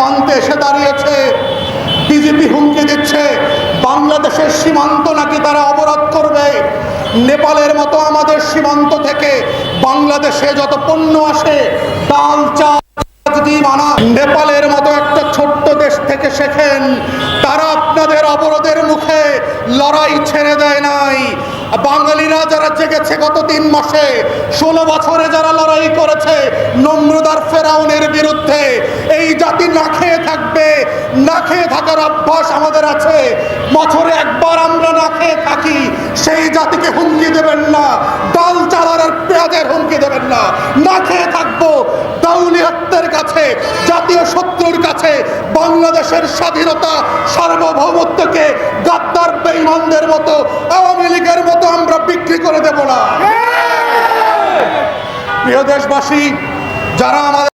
সীমান্তে এসে দাঁড়িয়েছে। বিজেপি হুমকি দিচ্ছে বাংলাদেশের সীমান্ত নাকি তারা অবরোধ করবে। নেপালের মতো আমাদের সীমান্ত থেকে বাংলাদেশে যত পণ্য আসে, ডাল চাল নেপালের মতো একটা ছোট্ট দেশ থেকে শেখেন। তারা আপনাদের অবরোধের মুখে লড়াই ছেড়ে দেয় নাই। বাঙালিরা যারা জেগেছে গত 3 মাসে, 16 বছরে যারা লড়াই করেছে নমরুদার ফেরাউনের বিরুদ্ধে, এই জাতি না খেয়ে থাকবে। না খেয়ে থাকার অভ্যাস আমাদের আছে। বছরে একবার আমরা না খেয়ে থাকি। সেই জাতিকে হুমকি দেবেন না, ডাল চালার আর পেঁয়াজের হুমকি দেবেন না। না খেয়ে থাকবো দাউলিয়াতের কাছে, জাতীয় শত্রুর কাছে বাংলাদেশের স্বাধীনতা সার্বভৌমত্বকে গাদ্দার বেঈমানদের মতো, আওয়ামী লীগের মতো আমরা বিক্রি করে দেব না। প্রিয় দেশবাসী, যারা আমাদের